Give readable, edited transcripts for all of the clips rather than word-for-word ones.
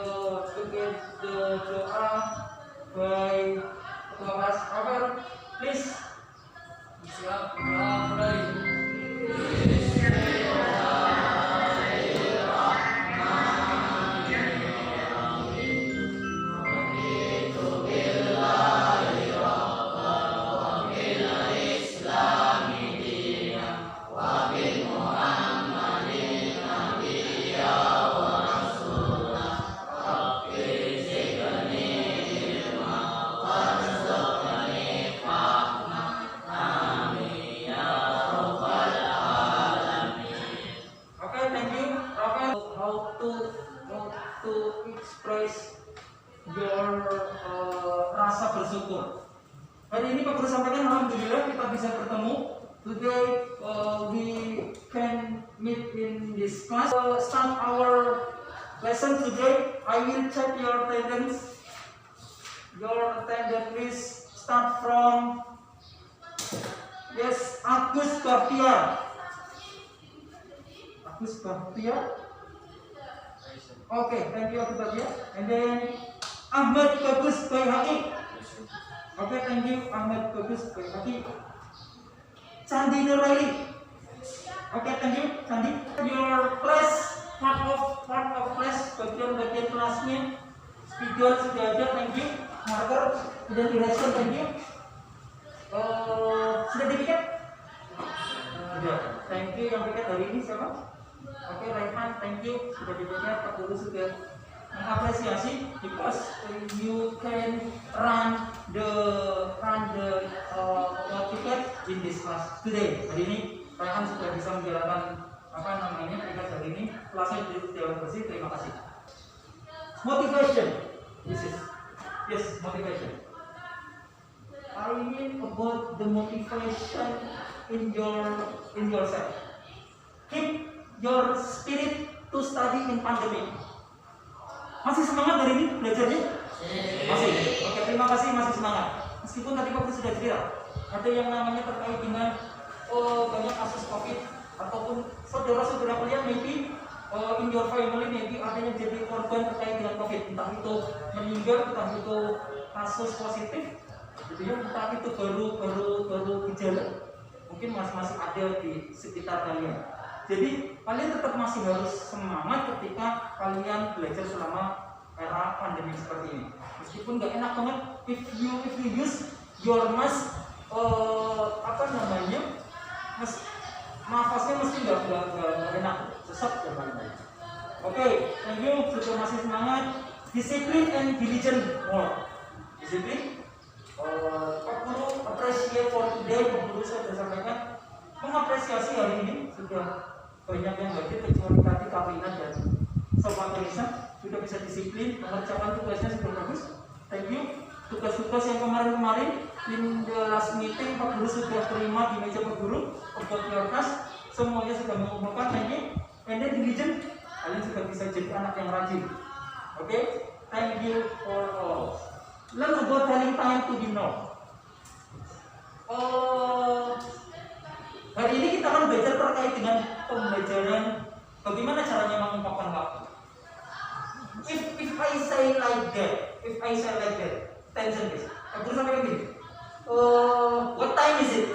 to get the doa by Thomas Robert, please. Siap, doa mulai. To express your rasa bersyukur. Hari ini Pak Guru sampaikan alhamdulillah kita bisa bertemu. Today we can meet in this class. Start our lesson today. I will check your attendance. Your attendance please start from Agus Bahtiar. Agus Bahtiar. Okay, thank you Agus Bahtiar. And then Ahmad Bagus Baihaqi. Okay, thank you Ahmad Bagus Baihaqi. Candi Nuraili. Okay, thank you Candi. Your class, part of class, bagian kelasnya. Spidol sudah ada, thank you. Marker sudah direspon, thank you. Sudah dipikat? Sudah. Thank you yang pikat hari ini siapa? Oke, Raihan, thank you. Sudah dipikat, Pak Guru sudah mengapresiasi because you can run the ticket in this class today. Hari ini Raihan sudah bisa menjalankan tiket hari ini. Kelasnya sudah bersih. Terima kasih. Motivation. Yes, motivation. I mean about the motivation in yourself. Keep your spirit to study in pandemic. Masih semangat hari ini belajarnya? Masih. Oke, terima kasih, masih semangat. Meskipun tadi Pak sudah cerita, ada yang namanya terkait dengan banyak kasus COVID ataupun saudara-saudara kalian maybe in your family maybe ada yang jadi korban terkait dengan COVID, entah itu meninggal, entah itu kasus positif, gitu ya, entah itu baru gejala, mungkin masih ada di sekitar kalian. Jadi kalian tetap masih harus semangat ketika kalian belajar selama era pandemi seperti ini. Meskipun nggak enak banget, if you use your mask, nafasnya mesti nggak enak, sesak dan lain-lain. Oke, thank you, sudah masih semangat. Disiplin and diligent more. Disiplin. Pak Guru appreciate for today. Pak Guru sudah sampaikan mengapresiasi hari ini sudah banyak yang hadir kecuali tadi Karina dan Sobat Teresa sudah bisa disiplin mengerjakan tugasnya sudah bagus. Thank you. Tugas-tugas yang kemarin in the last meeting Pak Guru sudah terima di meja Pak Guru about your class, semuanya sudah mengumpulkan. Thank you. And then diligent, kalian sudah bisa jadi anak yang rajin. Oke, thank you for all. Learn about telling time to be now. Hari ini kita akan belajar terkait dengan pembelajaran bagaimana caranya mengungkapkan waktu. If I say like that, attention please. Aku sampai begini. What time is it?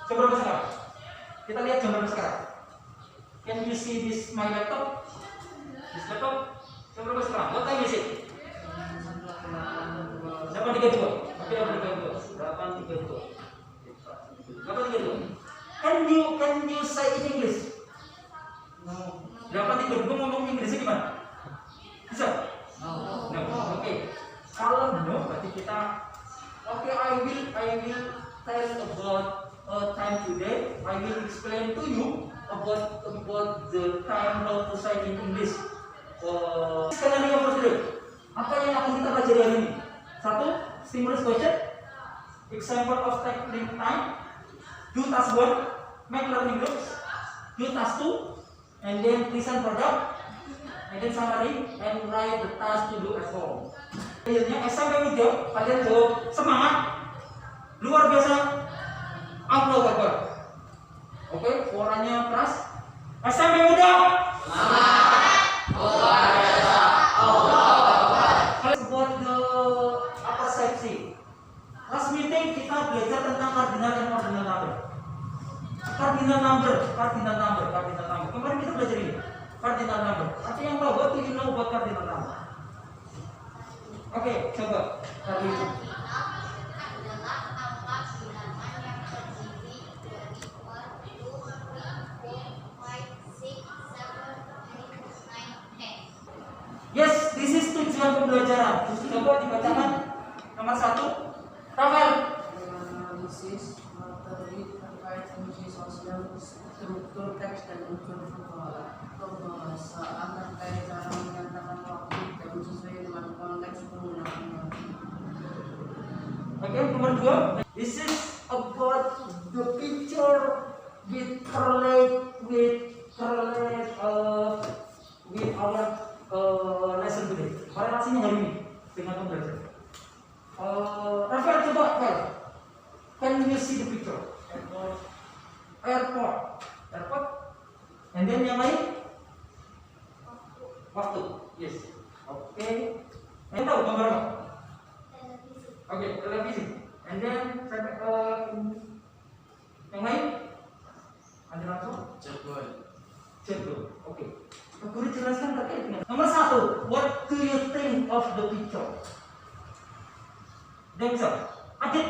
Jam berapa sekarang? Kita lihat jam berapa sekarang. Can you see this my laptop? This laptop? Jam berapa sekarang? What time is it? 8.32. Oke, 8.32. 8.32. Can you say in English? No. 8.32 ngomong Inggrisnya gimana? Bisa? No. Oke. Kalau no, berarti kita I will tell about time today. I will explain to you about the time how to say in English. Skenario for today. Apa yang akan kita pelajari hari ini? 1. Stimulus question. Example of tackling time. Do task 1, make learning groups. Do task 2, and then present product, and then summary, and write the task to do at home. Akhirnya sampai muda, kalian jawab semangat, luar biasa, Allahu Akbar. Oke, suaranya keras. Sampai muda, semangat, luar biasa, cardinal number. Kemarin kita belajar ini. Cardinal number. Ada yang tahu? What do you know about cardinal number? Oke, coba cari itu. Adalah angka bilangan yang terdiri dari 1, 2, 3, 4, 5, 6, 7, 8, 9, 10. Yes, this is tujuan pembelajaran. Coba dibacakan. Nomor 1. Rafael. Analisis materi terkait fungsi sosial, struktur teks dan unsur pembahasaan terkait cara menyatakan waktu dan sesuai dengan konteks penggunaannya. Oke, nomor 2. This is about the picture with our lesson today. Korelasinya hari ini dengan pembelajaran. Rafael, coba Rafael. Can you see the picture? Airport. And then yang lain? Waktu. Yes. Oke. Yang tahu gambar apa? Oke, televisi. And then yang lain? Ada langsung? Jadwal. Oke. Guru jelaskan terkait dengan nomor 1. What do you think of the picture? Dengar. Adit.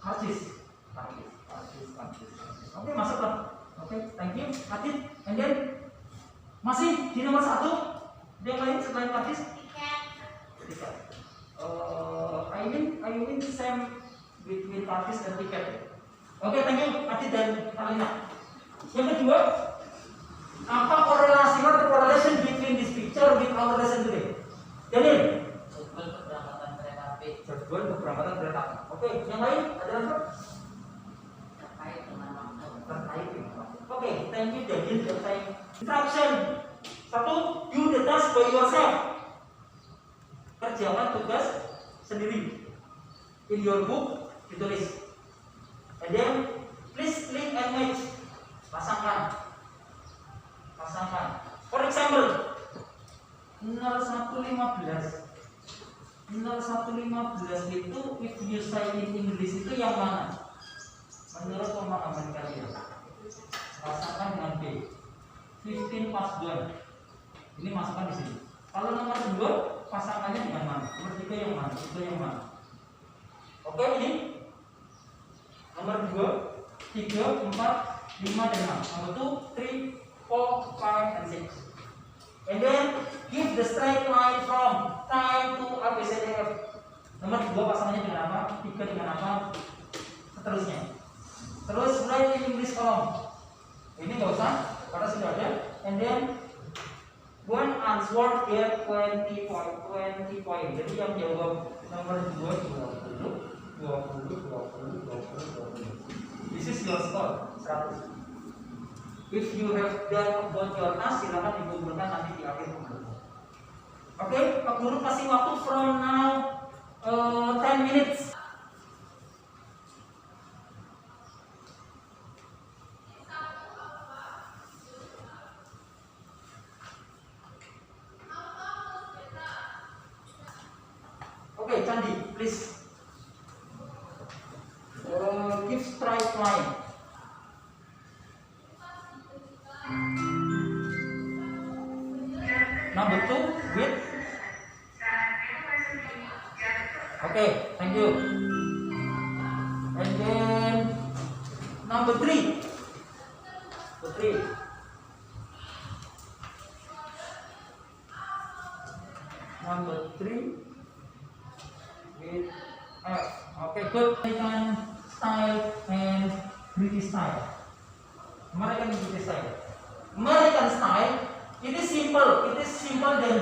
Karcis. Oke, masuklah. Oke, thank you. Adit. And then masih di nomor 1. Yang lain selain karcis? Tiket. I mean same between karcis dan tiket. Oke, thank you Adit dan Alina. Yang kedua, apa korelasi atau correlation between this picture with our lesson today? Daniel. Jadwal keberangkatan kereta api. Oke, yang lain ada lagi? Terkait dengan waktu. Oke, thank you Daniel. Instruction. 1. Do the task by yourself. Kerjakan tugas sendiri. In your book ditulis. And then please click and match. Pasangkan. For example, 0115 itu if you say in English itu yang mana? Menurut pemahaman kalian. Pasangkan dengan B. 15 plus 1. Ini masukkan di sini. Kalau nomor 2 pasangkannya dengan mana? Nomor 3 yang mana? Oke, ini nomor 2, 3, 4, 5 dan 6. Nomor 2, 3, 4, 5 and 6. And then give the straight line from time to ABCDF. Nomor 2 pasangannya dengan apa? 3 dengan apa? Seterusnya. Terus write in English column. Ini nggak usah, karena sudah ada. And then one answer get 20 point. Jadi yang jawab nomor 2 20. This is your score 100. If you have done about your task, silakan dikumpulkan nanti di akhir pembelajaran. Oke, Pak Guru kasih waktu from now 10 minutes. Oke, Candi, please give straight line. Number 2 with. Okay, thank you. And then number 3. Number 3 with F. Okay, good. American style and British style. American style. It is simple than simpler than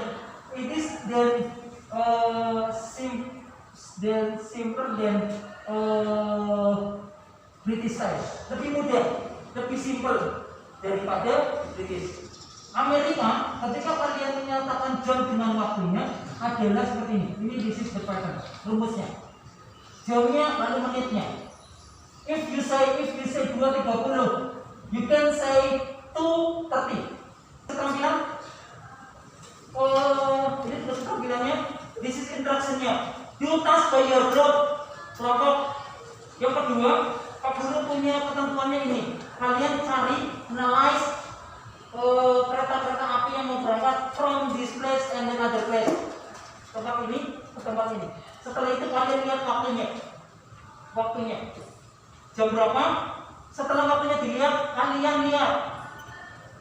British style. Lebih mudah, lebih simple daripada British. Amerika, ketika kalian menyatakan jam dengan waktunya adalah seperti ini. Ini this is the pattern, rumusnya. Jamnya lalu menitnya. If you say 2.30, you can say 2.30. Keterampilan, ini terus keterampilannya. This is instructionnya. Do task by your group, kelompok. Yang kedua, Pak Guru punya ketentuannya ini. Kalian cari, analyze kereta-kereta api yang mau berangkat from this place and another place. Tempat ini ke tempat ini. Setelah itu kalian lihat waktunya. Jam berapa? Setelah waktunya dilihat, kalian lihat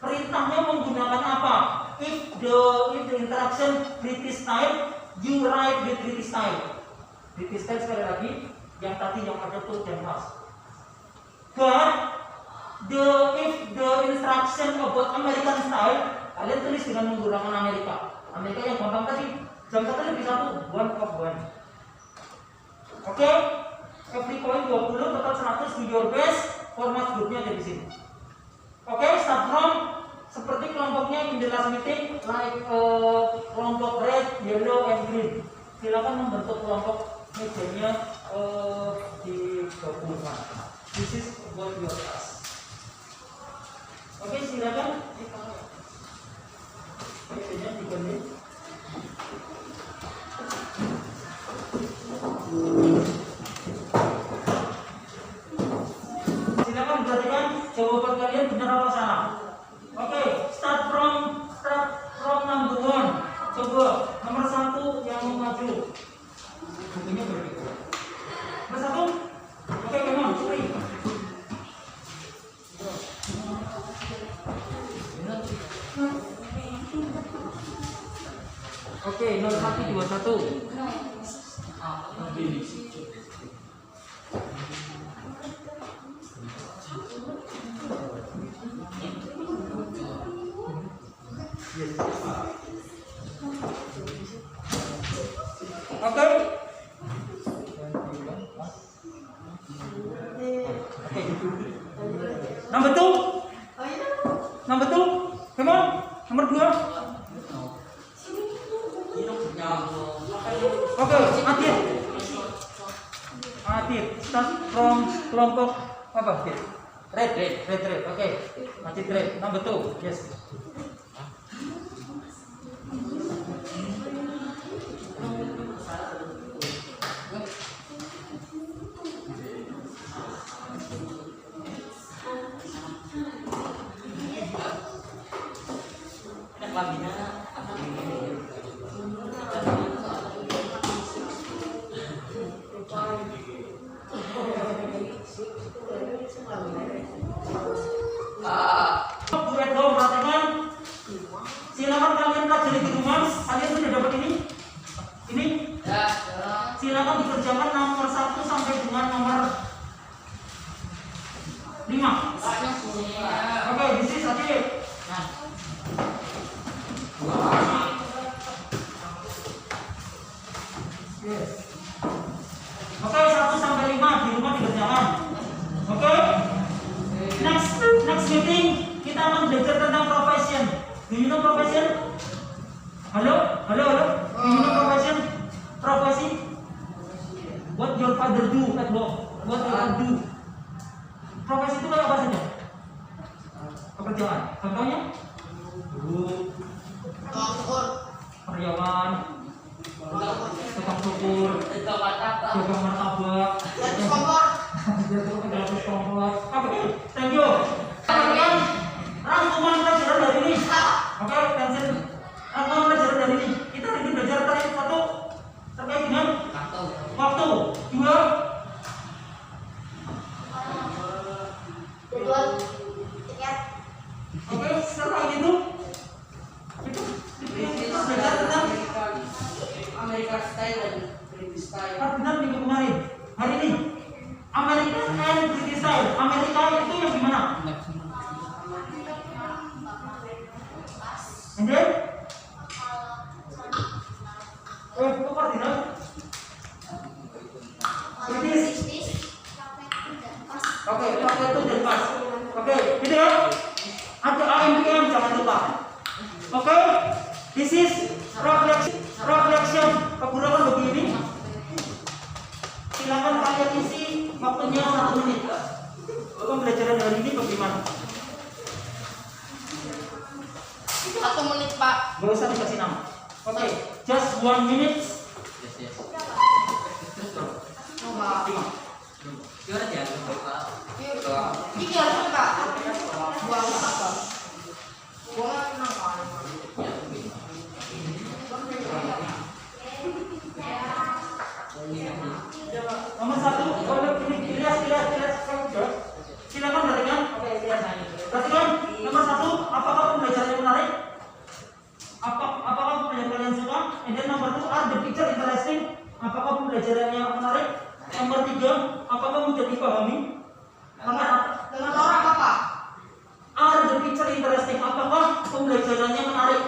perintahnya menggunakan apa. If the interaction British time, you write with British time. British time sekali lagi, yang tadi yang ada tuh dan pas. But if the instruction about American style, kalian tulis dengan menggunakan Amerika. Amerika yang gampang tadi, jam 1 lebih 1, 1:1. Oke, every point 20, total 100, do your best. Format grupnya ada di sini. Oke, start from seperti kelompoknya in the last meeting, like kelompok red, yellow, and green. Silakan membentuk kelompok mejanya di gabungan. This is about your task. Oke, silakan. Mejanya diganti. Silakan perhatikan jawaban kalian benar apa salah. Oke, start from number 1. Coba nomor 1 yang mau maju. Bukunya berbeda. Nomor 1. Oke, come on, sorry. Oke, 0121. Oke. Number 2. Number 2. Come on. Nomor 2. Oke, Atif. Start from kelompok apa? Red. Oke. Atif red. Number 2. Yes. Silakan kalian pelajari di rumah. Kalian sudah dapat ini? Ya. Silakan dikerjakan nomor 1 sampai dengan nomor 5. Oke, this is Atif. Yes. Oke, 1 sampai 5 di rumah dikerjakan. Oke. Next meeting kita akan belajar tentang profession. Do you know profession? Halo? Do you know profession? Profesi? What your father do at home? What you can do? Profesi itu kayak apa saja? Pekerjaan. Contohnya? Guru, karyawan, tukang cukur, dagang martabak, gratis kompor. Oke, thank you. Kalian rangkuman pelajaran dari ini. Oke, pensil. Rangkuman pelajaran dari ini. Kita hari ini belajar terkait dengan waktu. 2. Jadwal tiket. Oke, setelah itu kita belajar tentang Amerika style dan British style. benar minggu kemarin. Hari ini Amerika and British style. Amerika itu yang gimana? And then kok kardinal? British. Oke, pakai itu dan pas. Oke, gitu ya. Ada AMPM jangan lupa. Oke, this is reflection. Kekurangan begini. Silakan kalian isi waktunya 1 menit. Pembelajaran hari ini bagaimana? 1 menit, Pak. Gak usah dikasih nama. Oke, just 1 minute. Coba. 5. Gimana ya? Tiga suka. Buang apa? Buang kenapa? Nomor 1, kalau ini silakan perhatikan. Oke, perhatikan. Nomor 1, apakah pembelajarannya menarik? Apakah pembelajaran kalian suka? And then nomor 2, are the picture interesting? Apakah pembelajarannya menarik? Nomor 3, apakah mudah dipahami? Dengan orang apa? Are the picture interesting? Apakah pembelajarannya menarik?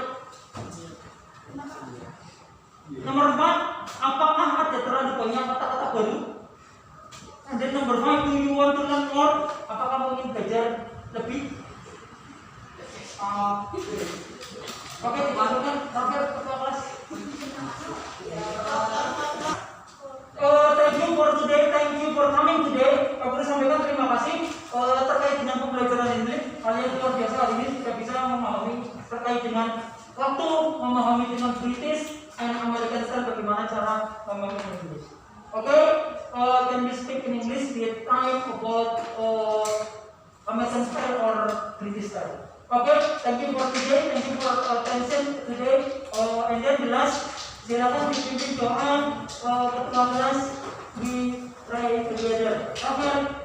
Nomor 4, apakah ada terlalu banyak kata-kata baru? And then number 5, do you want to learn more? Apakah kamu ingin belajar lebih? Oke, dimasukkan terakhir ketua kelas. Thank you for today, thank you for coming today. Aku sampaikan terima kasih terkait dengan pembelajaran Inggris. Kalian luar biasa hari ini sudah bisa memahami terkait dengan waktu, memahami dengan British and American style, bagaimana cara memahami Inggris. Okay, can we speak in English with time about American style or British style? Okay, thank you for today, thank you for attention today. And then the last, silakan dipimpin doa ketua kelas, we pray together. Okay.